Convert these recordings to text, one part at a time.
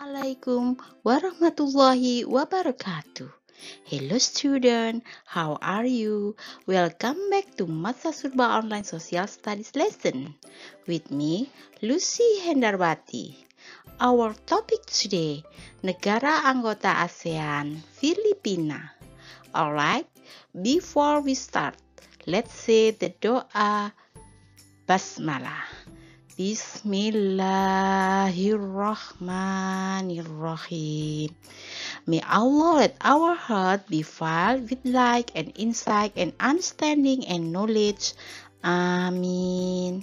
Assalamualaikum warahmatullahi wabarakatuh. Hello student, how are you? Welcome back to Masa Surba Online Social Studies lesson. With me, Lucy Hendarwati. Our topic today, negara anggota ASEAN, Filipina. Alright, before we start, let's say the doa Basmalah. Bismillahirrahmanirrahim. May Allah let our heart be filled with light and insight and understanding and knowledge. Amin.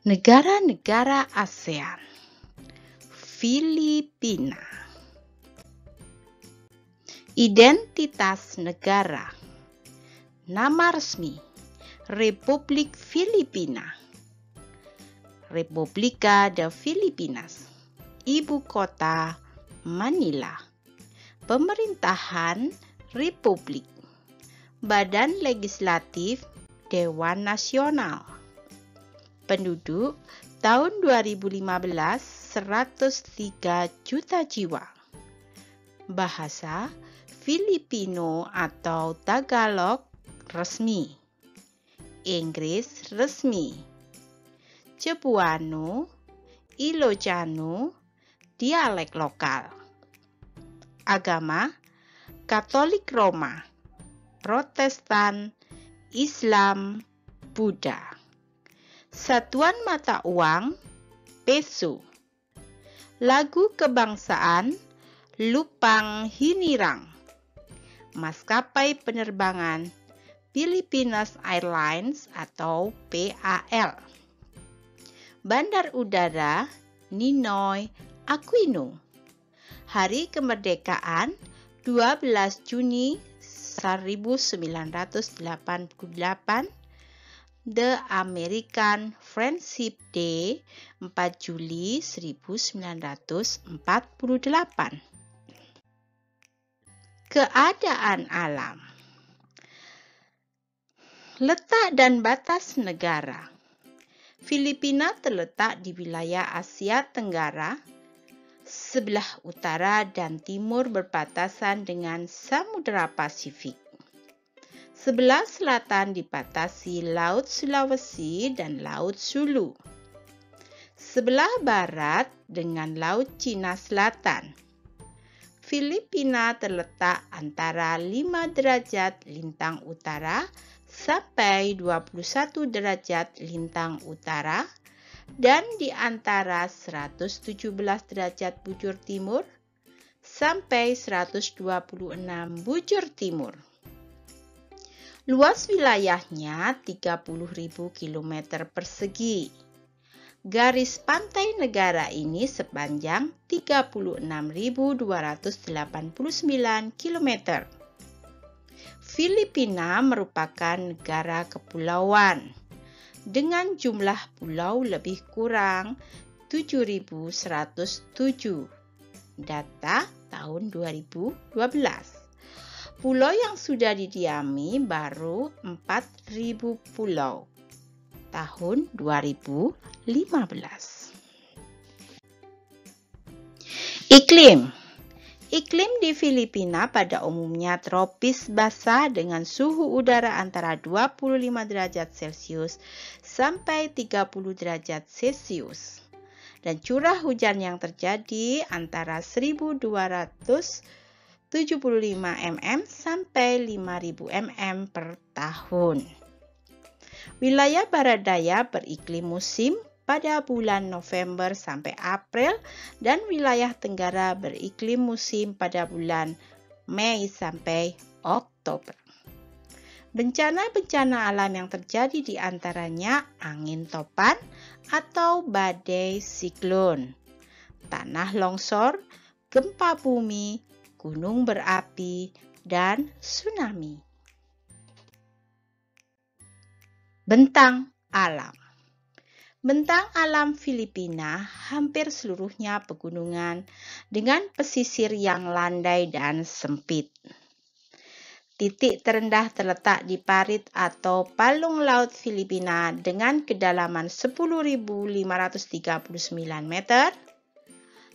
Negara-negara ASEAN. Filipina. Identitas negara. Nama resmi Republik Filipina, Republika de Filipinas. Ibu kota Manila. Pemerintahan Republik. Badan Legislatif Dewan Nasional. Penduduk tahun 2015 103 juta jiwa. Bahasa Filipino atau Tagalog resmi. Inggris resmi. Cebuano, Ilocano, dialek lokal. Agama Katolik Roma, Protestan, Islam, Buddha. Satuan mata uang peso. Lagu kebangsaan Lupang Hinirang. Maskapai penerbangan Philippines Airlines atau PAL. Bandar udara Ninoy Aquino. Hari kemerdekaan 12 Juni 1988. The American Friendship Day 4 Juli 1948. Keadaan alam. Letak dan batas negara. Filipina terletak di wilayah Asia Tenggara, sebelah utara dan timur berbatasan dengan Samudra Pasifik. Sebelah selatan dibatasi Laut Sulawesi dan Laut Sulu. Sebelah barat dengan Laut Cina Selatan. Filipina terletak antara 5 derajat lintang utara sampai 21 derajat lintang utara dan di antara 117 derajat bujur timur sampai 126 bujur timur. Luas wilayahnya 30.000 km persegi. Garis pantai negara ini sepanjang 36.289 km. Filipina merupakan negara kepulauan dengan jumlah pulau lebih kurang 7.107. Data tahun 2012. Pulau yang sudah didiami baru 4.000 pulau tahun 2015. Iklim. Iklim di Filipina pada umumnya tropis basah dengan suhu udara antara 25 derajat Celcius sampai 30 derajat Celcius. Dan curah hujan yang terjadi antara 1.275 mm sampai 5.000 mm per tahun. Wilayah barat daya beriklim musim pada bulan November sampai April dan wilayah tenggara beriklim musim pada bulan Mei sampai Oktober. Bencana-bencana alam yang terjadi di antaranya angin topan atau badai siklon, tanah longsor, gempa bumi, gunung berapi, dan tsunami. Bentang alam. Bentang alam Filipina hampir seluruhnya pegunungan dengan pesisir yang landai dan sempit. Titik terendah terletak di parit atau palung laut Filipina dengan kedalaman 10.539 meter.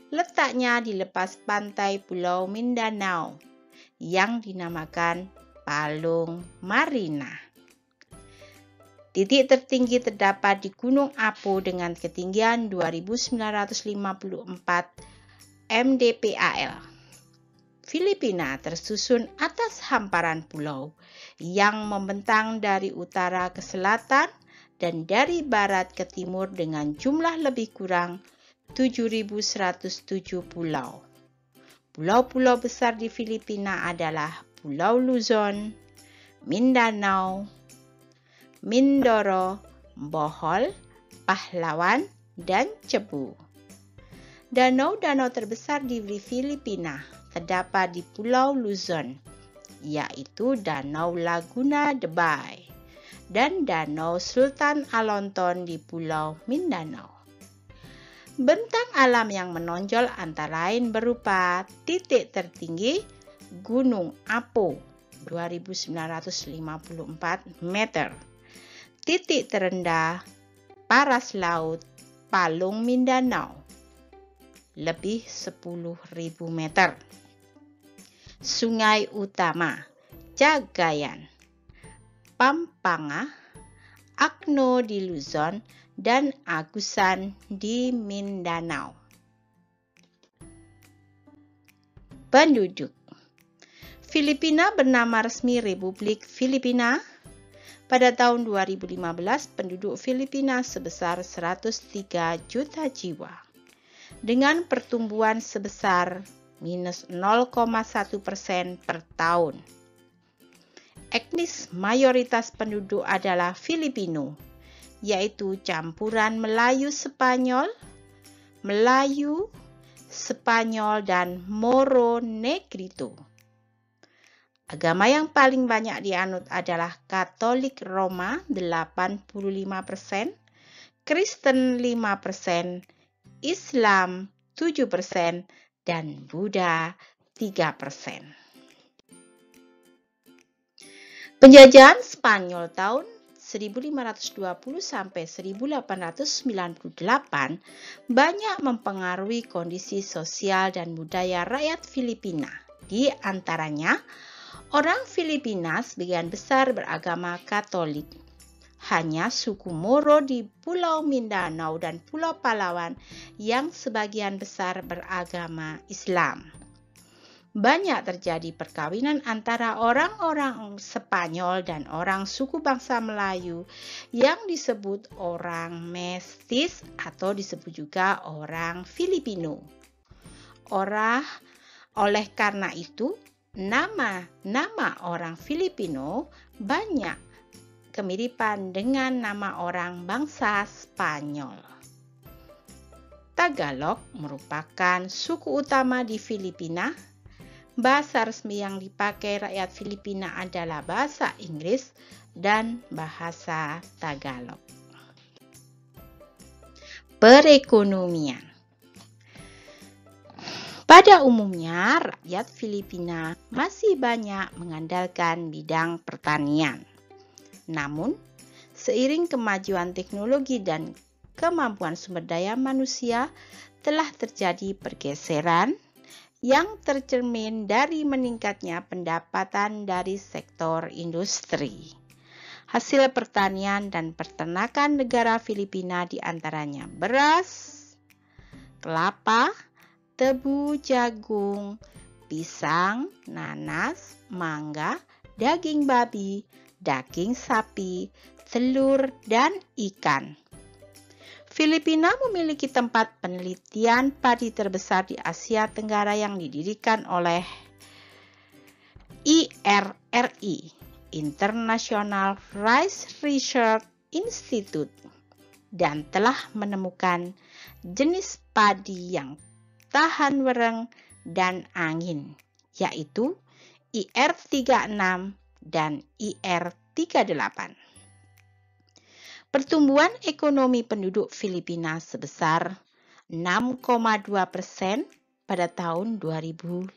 Letaknya di lepas pantai Pulau Mindanao yang dinamakan Palung Marina. Titik tertinggi terdapat di Gunung Apo dengan ketinggian 2.954 mdpal. Filipina tersusun atas hamparan pulau yang membentang dari utara ke selatan dan dari barat ke timur dengan jumlah lebih kurang 7.107 pulau. Pulau-pulau besar di Filipina adalah Pulau Luzon, Mindanao, Mindoro, Bohol, Pahlawan, dan Cebu. Danau-danau terbesar di Filipina terdapat di Pulau Luzon, yaitu Danau Laguna de Bay dan Danau Sultan Alonton di Pulau Mindanao. Bentang alam yang menonjol antara lain berupa titik tertinggi Gunung Apo 2.954 meter, titik terendah paras laut Palung Mindanao lebih 10.000 meter. Sungai utama Cagayan, Pampanga, Akno di Luzon, dan Agusan di Mindanao. Penduduk Filipina bernama resmi Republik Filipina. Pada tahun 2015, penduduk Filipina sebesar 103 juta jiwa, dengan pertumbuhan sebesar minus 0,1% per tahun. Etnis mayoritas penduduk adalah Filipino, yaitu campuran Melayu Spanyol, Melayu, Spanyol, dan Moro Negrito. Agama yang paling banyak dianut adalah Katolik Roma 85%, Kristen 5%, Islam 7%, dan Buddha 3%. Penjajahan Spanyol tahun 1520 sampai 1898 banyak mempengaruhi kondisi sosial dan budaya rakyat Filipina. Di antaranya, orang Filipina sebagian besar beragama Katolik. Hanya suku Moro di Pulau Mindanao dan Pulau Palawan yang sebagian besar beragama Islam. Banyak terjadi perkawinan antara orang-orang Spanyol dan orang suku bangsa Melayu yang disebut orang mestis atau disebut juga orang Filipino. Oleh karena itu, nama orang Filipino banyak kemiripan dengan nama orang bangsa Spanyol. Tagalog merupakan suku utama di Filipina. Bahasa resmi yang dipakai rakyat Filipina adalah bahasa Inggris dan bahasa Tagalog. Perekonomian. Pada umumnya, rakyat Filipina masih banyak mengandalkan bidang pertanian. Namun, seiring kemajuan teknologi dan kemampuan sumber daya manusia, telah terjadi pergeseran yang tercermin dari meningkatnya pendapatan dari sektor industri. Hasil pertanian dan peternakan negara Filipina diantaranya beras, kelapa, tebu, jagung, pisang, nanas, mangga, daging babi, daging sapi, telur, dan ikan. Filipina memiliki tempat penelitian padi terbesar di Asia Tenggara yang didirikan oleh IRRI, International Rice Research Institute, dan telah menemukan jenis padi yang tahan wereng dan angin, yaitu IR36 dan IR38. Pertumbuhan ekonomi penduduk Filipina sebesar 6,2% pada tahun 2015.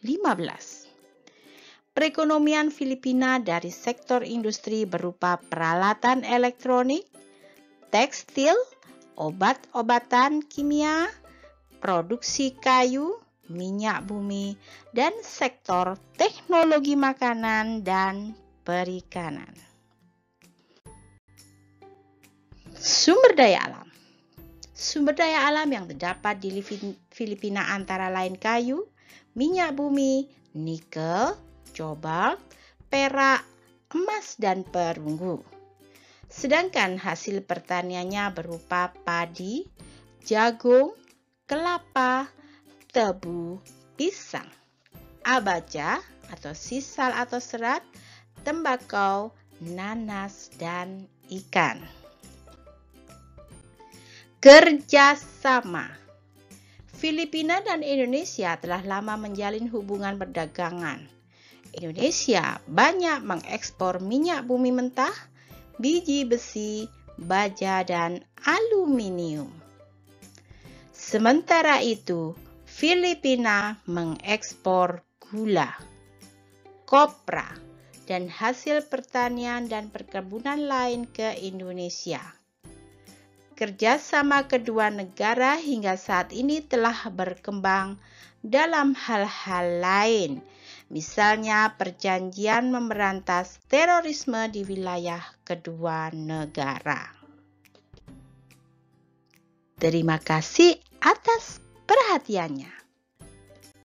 Perekonomian Filipina dari sektor industri berupa peralatan elektronik, tekstil, obat-obatan kimia, produksi kayu, minyak bumi, dan sektor teknologi makanan dan perikanan. Sumber daya alam. Sumber daya alam yang terdapat di Filipina antara lain kayu, minyak bumi, nikel, kobalt, perak, emas, dan perunggu. Sedangkan hasil pertaniannya berupa padi, jagung, kelapa, tebu, pisang, abaca atau sisal atau serat, tembakau, nanas, dan ikan. Kerjasama. Filipina dan Indonesia telah lama menjalin hubungan perdagangan. Indonesia banyak mengekspor minyak bumi mentah, biji besi, baja, dan aluminium. Sementara itu, Filipina mengekspor gula, kopra, dan hasil pertanian dan perkebunan lain ke Indonesia. Kerjasama kedua negara hingga saat ini telah berkembang dalam hal-hal lain, misalnya perjanjian memberantas terorisme di wilayah kedua negara. Terima kasih atas perhatiannya.